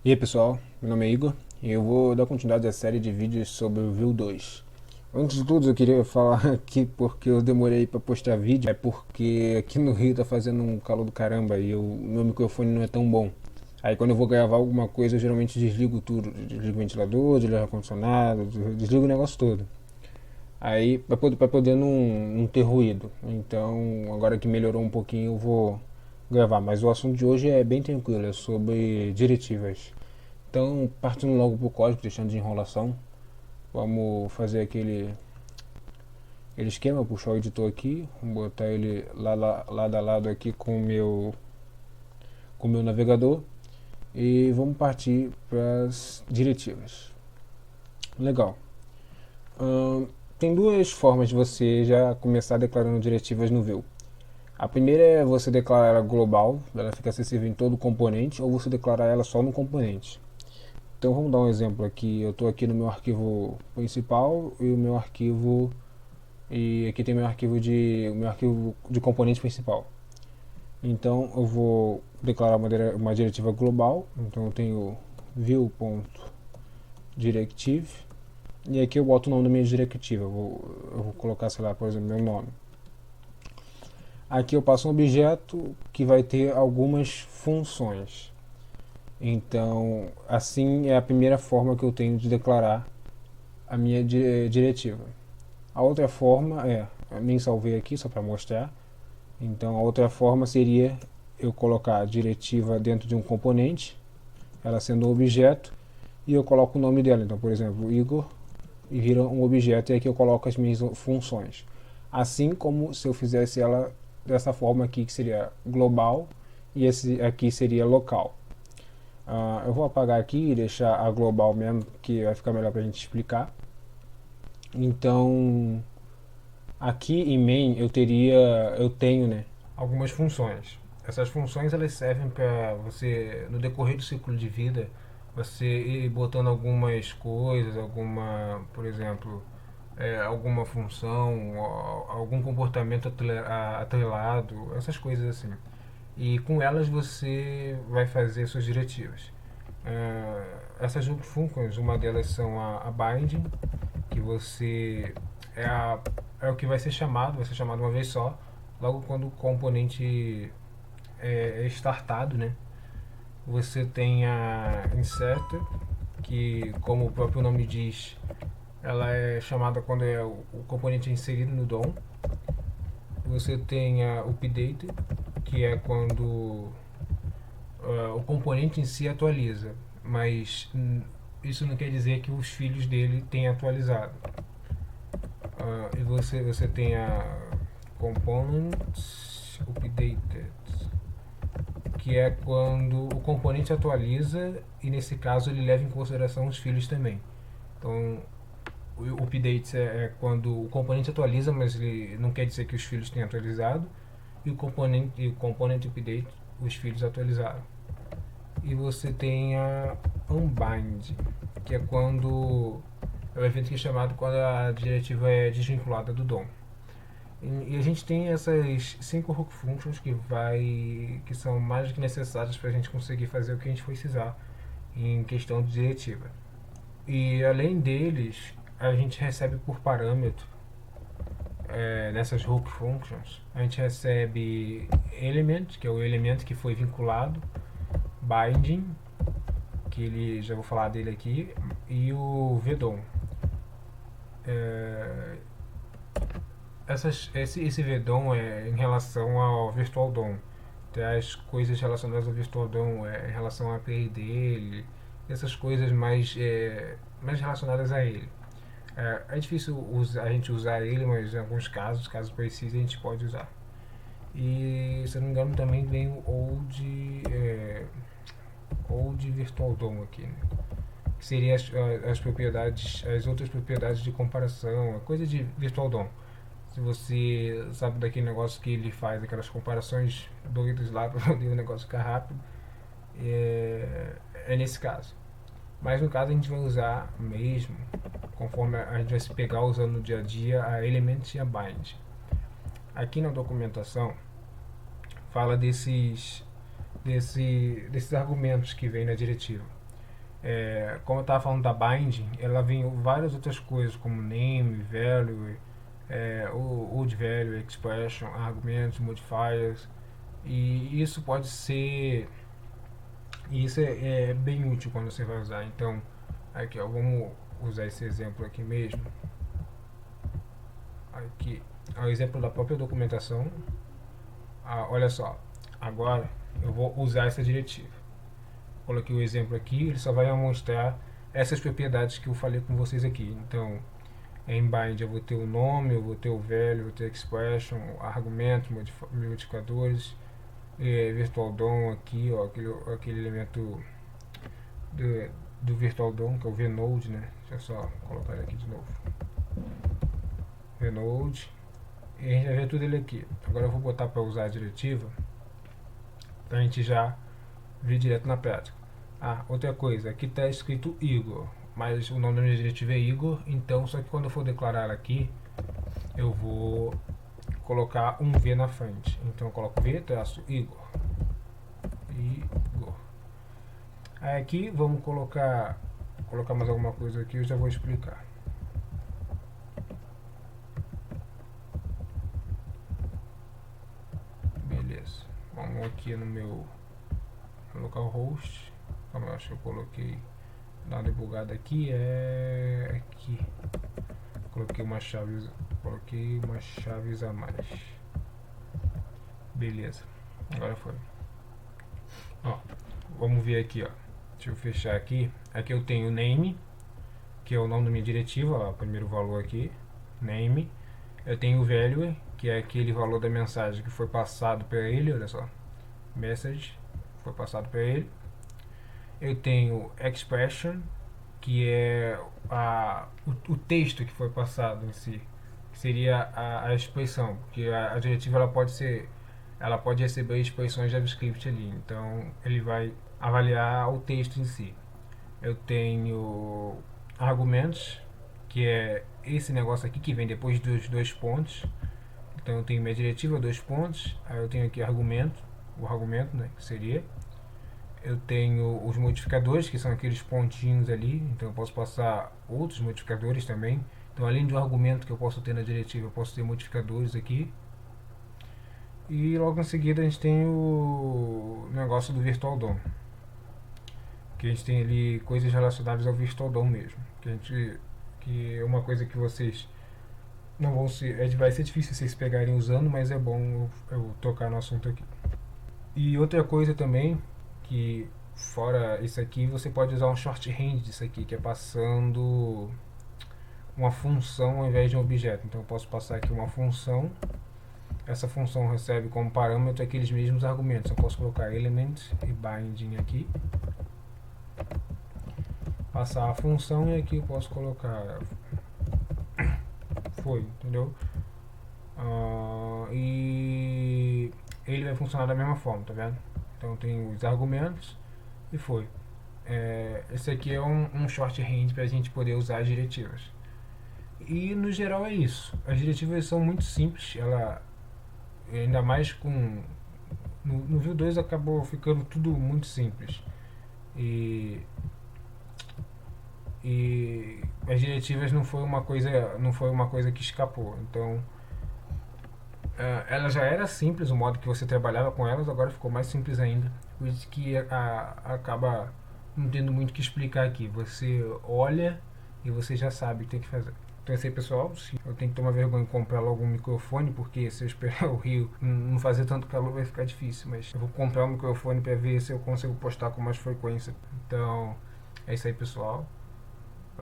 E aí pessoal, meu nome é Igor e eu vou dar continuidade à série de vídeos sobre o Vue 2. Antes de tudo eu queria falar aqui porque eu demorei para postar vídeo, é porque aqui no Rio tá fazendo um calor do caramba e meu microfone não é tão bom. Aí quando eu vou gravar alguma coisa eu geralmente desligo tudo, desligo o ventilador, desligo o ar-condicionado, desligo o negócio todo. Aí pra poder não ter ruído. Então agora que melhorou um pouquinho eu vou gravar, mas o assunto de hoje é bem tranquilo, é sobre diretivas. Então, partindo logo para o código, deixando de enrolação, vamos fazer aquele esquema, puxar o editor aqui, botar ele lado a lado aqui com o meu navegador e vamos partir para as diretivas. Legal. Tem duas formas de você já começar declarando diretivas no Vue. A primeira é você declarar ela global, ela fica acessível em todo o componente, ou você declarar ela só no componente. Então vamos dar um exemplo aqui. Eu estou aqui no meu arquivo principal e o meu arquivo e aqui tem o meu arquivo de componente principal. Então eu vou declarar uma diretiva global. Então eu tenho view.directive e aqui eu boto o nome da minha diretiva. Eu vou colocar, sei lá, por exemplo, meu nome. Aqui eu passo um objeto que vai ter algumas funções. Então, assim é a primeira forma que eu tenho de declarar a minha diretiva. A outra forma eu nem salvei aqui só para mostrar. Então, a outra forma seria eu colocar a diretiva dentro de um componente, ela sendo um objeto, e eu coloco o nome dela. Então, por exemplo, Igor, e vira um objeto, e aqui eu coloco as minhas funções. Assim como se eu fizesse ela dessa forma aqui, que seria global, e esse aqui seria local. Eu vou apagar aqui e deixar a global mesmo, que vai ficar melhor para a gente explicar. Então, aqui em main eu tenho, né, algumas funções. Essas funções elas servem para você, no decorrer do ciclo de vida, você ir botando algumas coisas, por exemplo, alguma função, algum comportamento atrelado, essas coisas assim. E com elas você vai fazer suas diretivas. Essas functions, uma delas são a binding, que você é, a, é o que vai ser chamado uma vez só, logo quando o componente é startado, né? Você tem a inserter, que como o próprio nome diz, ela é chamada quando o componente é inserido no DOM. Você tem a update, que é quando o componente em si atualiza, mas isso não quer dizer que os filhos dele tenham atualizado. E você tem a components updated, que é quando o componente atualiza e nesse caso ele leva em consideração os filhos também. Então o update é quando o componente atualiza, mas ele não quer dizer que os filhos tenham atualizado, e o component update, os filhos atualizaram. E você tem a unbind, que é quando é o evento que é chamado quando a diretiva é desvinculada do DOM. E a gente tem essas 5 hook functions que são mais do que necessárias para a gente conseguir fazer o que a gente precisar em questão de diretiva. E além deles, a gente recebe por parâmetro nessas hook functions, a gente recebe element, que é o elemento que foi vinculado, binding, que ele já vou falar dele aqui, e o VDOM. Esse VDOM é em relação ao Virtual DOM. Tem as coisas relacionadas ao Virtual DOM em relação à API dele, essas coisas mais relacionadas a ele. É difícil a gente usar ele, mas em alguns casos, caso precise, a gente pode usar. E se não me engano também vem o Old Virtual DOM aqui, né? Que seria as propriedades, as outras propriedades de comparação, a coisa de Virtual DOM. Se você sabe daquele negócio que ele faz, aquelas comparações doidas lá para poder o negócio ficar rápido, é nesse caso. Mas no caso a gente vai usar mesmo, conforme a gente vai se pegar usando no dia a dia, a element e a bind. Aqui na documentação fala desses argumentos que vem na diretiva. Como eu estava falando da binding, ela vem várias outras coisas, como name, value, old value, expression, argumentos, modifiers, e isso pode ser, e isso é bem útil quando você vai usar. Então, aqui ó, vamos usar esse exemplo aqui mesmo. Aqui é o exemplo da própria documentação. Olha só, agora eu vou usar essa diretiva. Coloquei o exemplo aqui, ele só vai mostrar essas propriedades que eu falei com vocês aqui. Então, em bind eu vou ter o nome, eu vou ter o value, eu vou ter expression, argumentos, modificadores, virtual DOM aqui, ó, aquele elemento do virtual DOM, que é o vnode, né? Deixa eu só colocar ele aqui de novo. Vnode. E a gente vai ver tudo ele aqui. Agora eu vou botar para usar a diretiva, para a gente já ver direto na prática. Outra coisa, aqui está escrito Igor, mas o nome da minha diretiva é Igor, então só que quando eu for declarar ela aqui, eu vou colocar um V na frente. Então eu coloco V, traço Igor. Igor. Aí aqui vamos colocar mais alguma coisa aqui, eu já vou explicar. Beleza. Vamos aqui no meu localhost. Como eu acho que eu coloquei, dar uma debugada aqui, aqui. Coloquei umas chaves a mais. Beleza. Agora foi. Ó, vamos ver aqui, ó. Deixa eu fechar aqui. Aqui eu tenho name, que é o nome da minha diretiva, ó, o primeiro valor aqui, name. Eu tenho value, que é aquele valor da mensagem que foi passado para ele, olha só. Message, foi passado para ele. Eu tenho expression, que é o texto que foi passado em si, que seria a expressão, porque a diretiva ela pode receber expressões JavaScript ali, então ele vai avaliar o texto em si. Eu tenho argumentos, que é esse negócio aqui que vem depois dos dois pontos. Então eu tenho minha diretiva, dois pontos, aí eu tenho aqui argumento, o argumento, né, que seria. Eu tenho os modificadores, que são aqueles pontinhos ali, então eu posso passar outros modificadores também. Então, além do argumento que eu posso ter na diretiva, eu posso ter modificadores aqui. E logo em seguida a gente tem o negócio do Virtual DOM, que a gente tem ali coisas relacionadas ao Virtual DOM mesmo, que é uma coisa que vocês não vão ser, vai ser difícil vocês pegarem usando, mas é bom eu tocar no assunto aqui. E outra coisa também, que fora isso aqui, você pode usar um shorthand disso aqui, que é passando uma função ao invés de um objeto. Então eu posso passar aqui uma função, essa função recebe como parâmetro aqueles mesmos argumentos. Eu posso colocar element e binding aqui, passar a função, e aqui eu posso colocar foi, entendeu? E ele vai funcionar da mesma forma, tá vendo? Então tem os argumentos e foi. Esse aqui é um shorthand para a gente poder usar as diretivas. E no geral é isso. As diretivas são muito simples. Ela, ainda mais com no Vue 2 acabou ficando tudo muito simples. E as diretivas não foi uma coisa que escapou. Então ela já era simples, o modo que você trabalhava com elas, agora ficou mais simples ainda, por isso que acaba não tendo muito o que explicar aqui. Você olha e você já sabe o que tem que fazer. Então é isso aí, pessoal. Eu tenho que tomar vergonha de comprar logo um microfone, porque se eu esperar o Rio não fazer tanto calor vai ficar difícil, mas eu vou comprar um microfone para ver se eu consigo postar com mais frequência. Então é isso aí, pessoal.